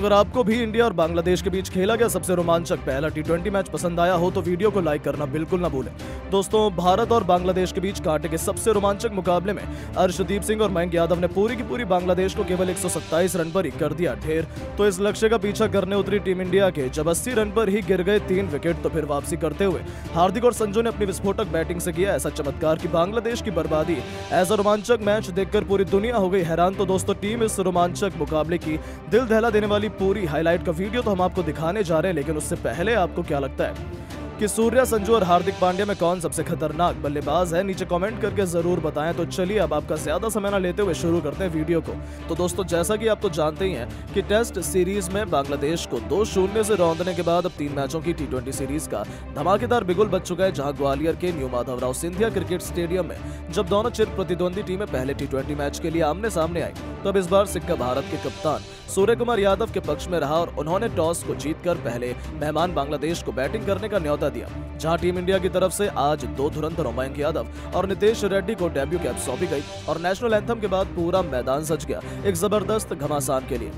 अगर आपको भी इंडिया और बांग्लादेश के बीच खेला गया सबसे रोमांचक पहला टी20 मैच पसंद आया हो तो वीडियो को लाइक करना बिल्कुल ना भूलें। दोस्तों, भारत और बांग्लादेश के बीच कांटे के सबसे रोमांचक मुकाबले में अर्शदीप सिंह और मयंक यादव ने पूरी की पूरी बांग्लादेश को केवल 127 रन पर ही कर दिया ढेर। तो इस लक्ष्य का पीछा करने उतरी टीम इंडिया के जब 80 रन पर ही गिर गए 3 विकेट तो फिर वापसी करते हुए हार्दिक और संजू ने अपनी विस्फोटक बैटिंग से किया ऐसा चमत्कार कि बांग्लादेश की बर्बादी। ऐसा रोमांचक मैच देखकर पूरी दुनिया हो गई हैरान। तो दोस्तों, टीम इस रोमांचक मुकाबले की दिल दहला देने वाली पूरी हाईलाइट का वीडियो तो हम आपको दिखाने जा रहे हैं, लेकिन उससे पहले आपको क्या लगता है कि सूर्या, संजू और हार्दिक पांड्या में कौन सबसे खतरनाक बल्लेबाज है? नीचे कमेंट करके जरूर बताएं। तो चलिए अब आपका ज्यादा समय न लेते हुए शुरू करते हैं वीडियो को। तो दोस्तों, जैसा कि आप तो जानते ही हैं कि टेस्ट सीरीज में बांग्लादेश को 2-0 से रौंदने के बाद अब 3 मैचों की टी20 सीरीज का धमाकेदार बिगुल बज चुका है, जहां ग्वालियर के new Madhavrao Scindia cricket stadium में जब दोनों चिर प्रतिद्वंदी टीमें पहले टी20 मैच के लिए आमने सामने आई तो अब इस बार सिक्का भारत के कप्तान सूर्य कुमार यादव के पक्ष में रहा और उन्होंने टॉस को जीतकर पहले मेहमान बांग्लादेश को बैटिंग करने का न्योता दिया, जहां टीम इंडिया की तरफ से आज 2 धुरंधरों मयंक यादव और नितेश रेड्डी को डेब्यू कैप सौंपी गई और नेशनल एंथम के बाद पूरा मैदान सज गया एक जबरदस्त घमासान के लिए।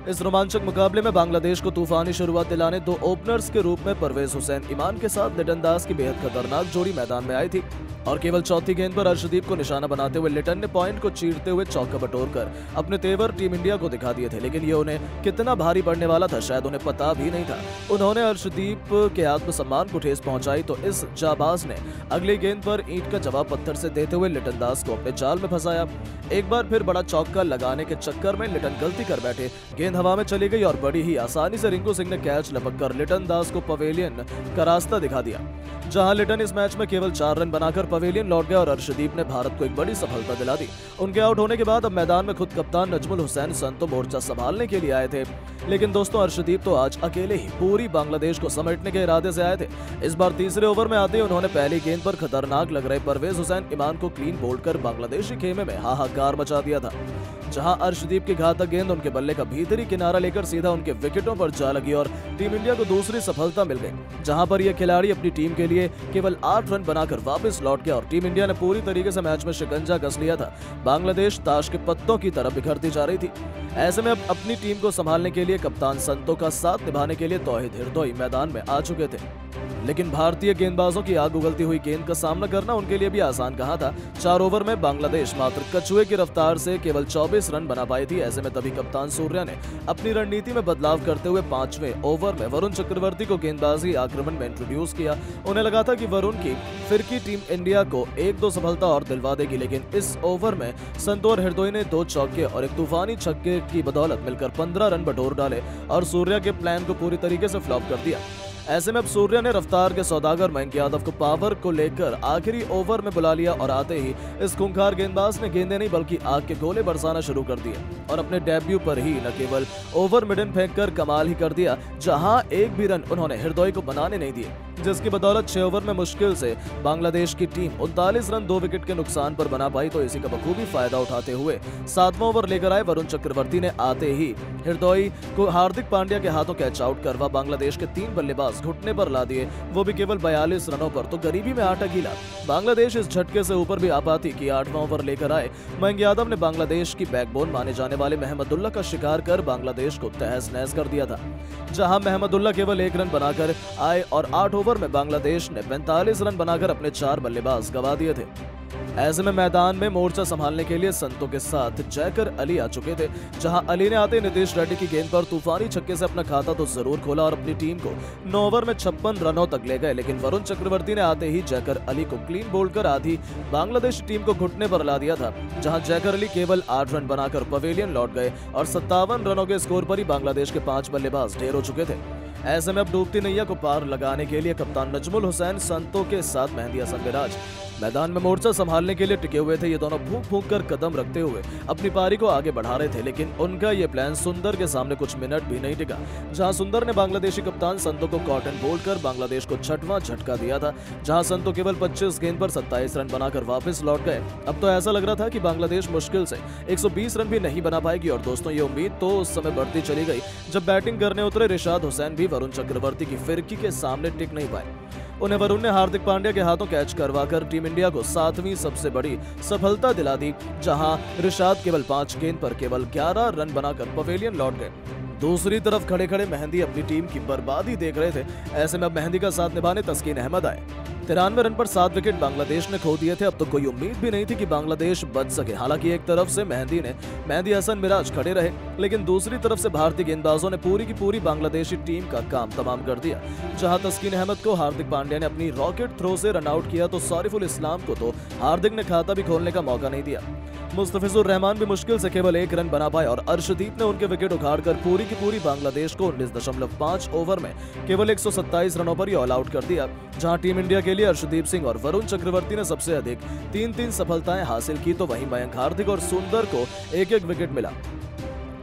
इस रोमांचक मुकाबले में बांग्लादेश को तूफानी शुरुआत दिलाने 2 ओपनर्स के रूप में परवेज हुसैन ईमान के साथ लिटन दास की बेहद खतरनाक जोड़ी मैदान में आई थी और केवल चौथी गेंद पर अर्शदीप को निशाना बनाते हुए लिटन ने पॉइंट को चीरते हुए चौका बटोरकर अपने तेवर टीम इंडिया को दिखा दिए थे, लेकिन ये उन्हें कितना भारी पड़ने वाला था शायद उन्हें पता भी नहीं था। उन्होंने अर्शदीप के आत्मसम्मान को ठेस पहुंचाई तो इस जाबाज ने अगली गेंद पर ईंट का जवाब पत्थर से देते हुए लिटन दास को अपने जाल में फंसाया। एक बार फिर बड़ा चौका लगाने के चक्कर में लिटन गलती कर बैठे, गेंद हवा में चली गई और बड़ी ही आसानी से रिंकू सिंह ने कैच लपक कर लिटन दास को पवेलियन का रास्ता दिखा दिया, जहां लिटन इस मैच में केवल 4 रन बनाकर पवेलियन लौट गया और अर्शदीप ने भारत को एक बड़ी सफलता दिला दी। उनके आउट होने के बाद अब मैदान में खुद कप्तान नजमुल हुसैन संतो मोर्चा संभालने के लिए आए थे, लेकिन दोस्तों अर्शदीप तो आज अकेले ही पूरी बांग्लादेश को समेटने के इरादे से आए थे। इस बार तीसरे ओवर में आते ही उन्होंने पहली गेंद पर खतरनाक लग रहे परवेज हुसैन ईमान को क्लीन बोल्ड कर बांग्लादेशी खेमे में हाहाकार मचा दिया था, जहां अर्शदीप की घातक गेंद उनके बल्ले का भीतरी किनारा लेकर सीधा उनके विकेटों पर जा लगी और टीम इंडिया को दूसरी सफलता मिल गई, जहां पर यह खिलाड़ी अपनी टीम के लिए केवल 8 रन बनाकर वापस लौट गया और टीम इंडिया ने पूरी तरीके से मैच में शिकंजा कस लिया था। बांग्लादेश ताश के पत्तों की तरफ बिखरती जा रही थी। ऐसे में अब अपनी टीम को संभालने के लिए कप्तान संतो का साथ निभाने के लिए तौहीद हिरदोई मैदान में आ चुके थे, लेकिन भारतीय गेंदबाजों की आग उगलती हुई गेंद का सामना करना उनके लिए भी आसान कहा था। 4 ओवर में बांग्लादेश मात्र कछुए की रफ्तार से केवल 24 रन बना पाई थी। ऐसे में तभी कप्तान सूर्या ने अपनी रणनीति में बदलाव करते हुए 5वें ओवर में वरुण चक्रवर्ती को गेंदबाजी आक्रमण में इंट्रोड्यूस किया। उन्हें लगा था कि वरुण की फिरकी टीम इंडिया को 1-2 सफलता और दिलवा देगी, लेकिन इस ओवर में संतो और हिरदोई ने 2 चौके और एक तूफानी छक्के की बदौलत मिलकर 15 रन बटोर डाले और सूर्या के प्लान को पूरी तरीके से फ्लॉप कर दिया। ऐसे में अब सूर्या ने रफ्तार के सौदागर मयंक यादव को पावर को लेकर आखिरी ओवर में बुला लिया और आते ही इस खूंखार गेंदबाज ने गेंदें नहीं बल्कि आग के गोले बरसाना शुरू कर दिए और अपने डेब्यू पर ही न केवल ओवर मिडन फेंककर कमाल ही कर दिया, जहां एक भी रन उन्होंने हिरदोई को बनाने नहीं दिए, जिसकी बदौलत 6 ओवर में मुश्किल से बांग्लादेश की टीम 39 रन 2 विकेट के नुकसान पर बना पाई। तो इसी का बखूबी फायदा उठाते हुए 7वां ओवर लेकर आए वरुण चक्रवर्ती ने आते ही हिरदोई को हार्दिक पांड्या के हाथों कैच आउट करवा बांग्लादेश के 3 बल्लेबाज घुटने पर ला दिए, वो भी केवल 42 रनों पर। तो गरीबी में आटा गीला बांग्लादेश इस झटके से ऊपर भी आ पाती कि 8वां ओवर लेकर आए मयंक यादव ने बांग्लादेश की बैकबोन माने जाने वाले महमदुल्ला का शिकार कर बांग्लादेश को तहस नहस कर दिया था, जहां महमदुल्ला केवल 1 रन बनाकर आए और 8 ओवर में बांग्लादेश ने 45 रन बनाकर अपने 4 बल्लेबाज गंवा दिए थे। ऐसे में मैदान में मोर्चा संभालने के लिए संतो के साथ जयकर अली आ चुके थे, जहां अली ने आते नितेश रेड्डी की गेंद पर तूफानी छक्के से अपना खाता तो जरूर खोला और अपनी टीम को 9 ओवर में 56 रनों तक ले गए, लेकिन वरुण चक्रवर्ती ने आते ही जयकर अली को क्लीन बोल्ड कर आधी बांग्लादेश टीम को घुटने पर ला दिया था, जहां जयकर अली केवल 8 रन बनाकर पवेलियन लौट गए और 57 रनों के स्कोर पर ही बांग्लादेश के 5 बल्लेबाज ढेर हो चुके थे। ऐसे में अब डूबती नैया को पार लगाने के लिए कप्तान नजमुल हुसैन संतो के साथ मेहंदी हसन मिराज मैदान में मोर्चा संभालने के लिए टिके हुए थे। ये दोनों फूंक फूंक कर कदम रखते हुए अपनी पारी को आगे बढ़ा रहे थे, लेकिन उनका ये प्लान सुंदर के सामने कुछ मिनट भी नहीं टिका, जहां सुंदर ने बांग्लादेशी कप्तान संतो को कॉटन बोल्ड कर बांग्लादेश को 6वां झटका दिया था, जहां संतो केवल 25 गेंद पर 27 रन बनाकर वापस लौट गए। अब तो ऐसा लग रहा था कि बांग्लादेश मुश्किल से 120 रन भी नहीं बना पाएगी और दोस्तों ये उम्मीद तो उस समय बढ़ती चली गई जब बैटिंग करने उतरे रिशाद हुसैन भी वरुण चक्रवर्ती की फिरकी के सामने टिक नहीं पाए। उन्हें वरुण ने हार्दिक पांड्या के हाथों कैच करवाकर टीम इंडिया को 7वीं सबसे बड़ी सफलता दिला दी, जहां रिशाद केवल 5 गेंद पर केवल 11 रन बनाकर पवेलियन लौट गए। दूसरी तरफ खड़े खड़े मेहंदी अपनी टीम की बर्बादी देख रहे थे। ऐसे में अब मेहंदी का साथ निभाने तस्कीन अहमद आए। 93 रन पर 7 विकेट बांग्लादेश ने खो दिए थे। अब तो कोई उम्मीद भी नहीं थी कि बांग्लादेश बच सके। हालांकि एक तरफ से मेहंदी हसन मिराज खड़े रहे, लेकिन दूसरी तरफ से भारतीय गेंदबाजों ने पूरी की पूरी बांग्लादेशी टीम का काम तमाम कर दिया। जहां तस्कीन अहमद को हार्दिक पांड्या ने अपनी रॉकेट थ्रो से रन आउट किया, तो सारिफुल इस्लाम को तो हार्दिक ने खाता भी खोलने का मौका नहीं दिया। मुस्तफिजुर रहमान भी मुश्किल से केवल 1 रन बना पाए और अर्शदीप ने उनके विकेट उखाड़कर पूरी की पूरी बांग्लादेश को 19.5 ओवर में केवल 127 रनों पर ही ऑल आउट कर दिया। जहां टीम इंडिया के लिए अर्शदीप सिंह और वरुण चक्रवर्ती ने सबसे अधिक 3-3 सफलताएं हासिल की, तो वहीं मयंक हार्दिक और सुंदर को 1-1 विकेट मिला।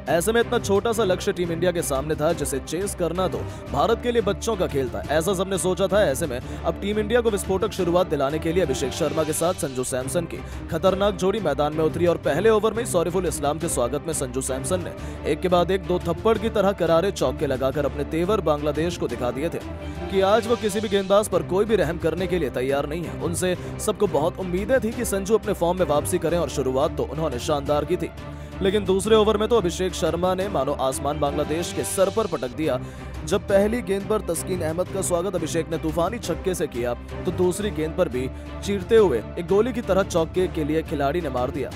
ऐसे में इतना छोटा सा लक्ष्य टीम इंडिया के सामने था, जिसे चेस करना तो भारत के लिए बच्चों का खेल था, ऐसा सबने सोचा था। ऐसे में अब टीम इंडिया को विस्फोटक शुरुआत दिलाने के लिए अभिषेक शर्मा के साथ संजू सैमसन की खतरनाक जोड़ी मैदान में उतरी और पहले ओवर में सारिफुल इस्लाम के स्वागत में संजू सैमसन ने एक के बाद एक 2 थप्पड़ की तरह करारे चौके लगाकर अपने तेवर बांग्लादेश को दिखा दिए थे कि आज वो किसी भी गेंदबाज पर कोई भी रहम करने के लिए तैयार नहीं है। उनसे सबको बहुत उम्मीदें थी कि संजू अपने फॉर्म में वापसी करें और शुरुआत तो उन्होंने शानदार की थी। लेकिन दूसरे ओवर में तो अभिषेक शर्मा ने मानो आसमान बांग्लादेश के सर पर पटक दिया। जब पहली गेंद पर तस्कीन अहमद का स्वागत अभिषेक ने तूफानी छक्के से किया, तो दूसरी गेंद पर भी चीरते हुए एक गोली की तरह चौके के लिए खिलाड़ी ने मार दिया।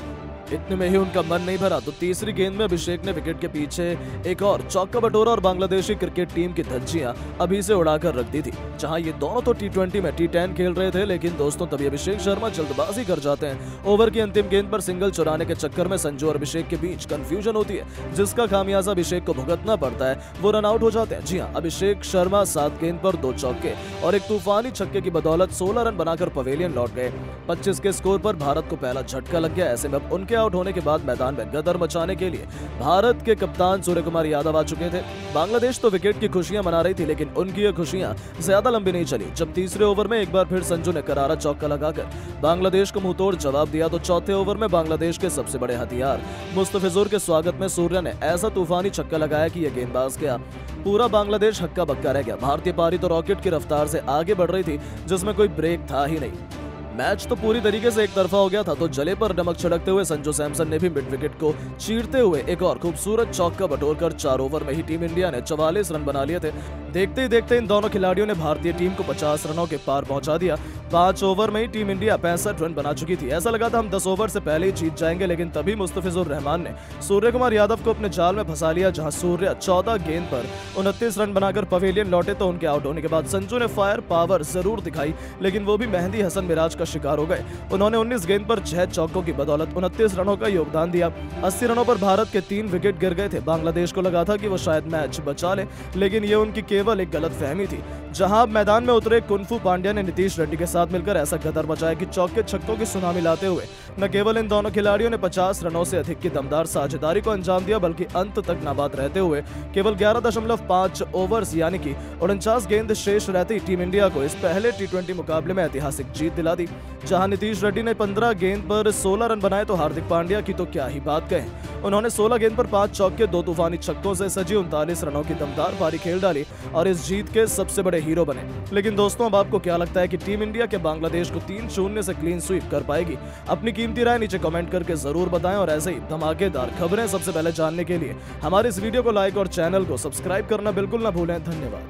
इतने में ही उनका मन नहीं भरा, तो तीसरी गेंद में अभिषेक ने विकेट के पीछे एक और चौका बटोरा और बांग्लादेशी क्रिकेट टीम की धज्जियां अभी से उड़ाकर रख दी थी। जहां ये दोनों तो T20 में T10 खेल रहे थे, लेकिन दोस्तों तभी अभिषेक शर्मा जल्दबाजी कर जाते हैं। ओवर की अंतिम गेंद पर सिंगल चुराने के चक्कर में संजू और अभिषेक के बीच कंफ्यूजन होती है, जिसका खामियाजा अभिषेक को भुगतना पड़ता है। वो रन आउट हो जाते हैं। जी हाँ, अभिषेक शर्मा 7 गेंद पर 2 चौके और एक तूफानी छक्के की बदौलत 16 रन बनाकर पवेलियन लौट गए। 25 के स्कोर पर भारत को पहला झटका लग गया। ऐसे में अब उनके आउट होने के बाद मैदान में गदर मचाने के लिए भारत के कप्तान सूर्यकुमार यादव आ चुके थे। बांग्लादेश तो विकेट की खुशियां मना रही थी, लेकिन उनकी ये खुशियां ज्यादा लंबी नहीं चली। जब तीसरे ओवर में एक बार फिर संजू ने करारा चौका लगाकर बांग्लादेश को मुंहतोड़ जवाब दिया, तो चौथे ओवर में बांग्लादेश के सबसे बड़े हथियार मुस्तफिजुर के स्वागत में सूर्य ने ऐसा तूफानी छक्का लगाया कि यह गेंदबाज क्या पूरा बांग्लादेश हक्का बक्का रह गया। भारतीय पारी तो रॉकेट की रफ्तार से आगे बढ़ रही थी, जिसमें कोई ब्रेक था ही नहीं। मैच तो पूरी तरीके से एक तरफा हो गया था, तो जले पर नमक छिड़कते हुए संजू सैमसन ने भी मिड विकेट को चीरते हुए एक और खूबसूरत चौका बटोरकर 4 ओवर में ही टीम इंडिया ने 44 रन बना लिए थे। देखते ही देखते इन दोनों खिलाड़ियों ने भारतीय टीम को 50 रनों के पार पहुंचा दिया। 5 ओवर में ही टीम इंडिया 65 रन बना चुकी थी। ऐसा लगा था हम 10 ओवर से पहले ही जीत जाएंगे, लेकिन तभी मुस्तफिजुर रहमान ने सूर्यकुमार यादव को अपने जाल में फंसा लिया। जहां सूर्य 14 गेंद पर 29 रन बनाकर पवेलियन लौटे, तो उनके आउट होने के बाद संजू ने फायर पावर जरूर दिखाई, लेकिन वो भी मेहंदी हसन मिराज का शिकार हो गए। उन्होंने 19 गेंद पर 6 चौकों की बदौलत 29 रनों का योगदान दिया। 80 रनों पर भारत के 3 विकेट गिर गए थे। बांग्लादेश को लगा था कि वो शायद मैच बचा ले, लेकिन ये उनकी केवल एक गलतफहमी थी। जहां मैदान में उतरे कुनफू पांड्या ने नीतीश रेड्डी के साथ मिलकर ऐसा गदर मचाया कि चौके छक्कों की सुनामी लाते हुए न केवल इन दोनों खिलाड़ियों ने 50 रनों से अधिक की दमदार साझेदारी को अंजाम दिया, बल्कि अंत तक नाबाद रहते हुए केवल 11.5 ओवर्स यानी कि 49 गेंद शेष रहती टीम इंडिया को इस पहले T20 मुकाबले में ऐतिहासिक जीत दिला दी। जहां नीतीश रेड्डी ने 15 गेंद पर 16 रन बनाए, तो हार्दिक पांड्या की तो क्या ही बात कहें। उन्होंने 16 गेंद पर 5 चौके 2 तूफानी छक्कों से सजी 39 रनों की दमदार पारी खेल डाली और इस जीत के सबसे बड़े हीरो बने। लेकिन दोस्तों, अब आपको क्या लगता है कि टीम इंडिया के बांग्लादेश को 3-0 से क्लीन स्वीप कर पाएगी? अपनी कीमती राय नीचे कमेंट करके जरूर बताएं और ऐसे ही धमाकेदार खबरें सबसे पहले जानने के लिए हमारे इस वीडियो को लाइक और चैनल को सब्सक्राइब करना बिल्कुल ना भूलें। धन्यवाद।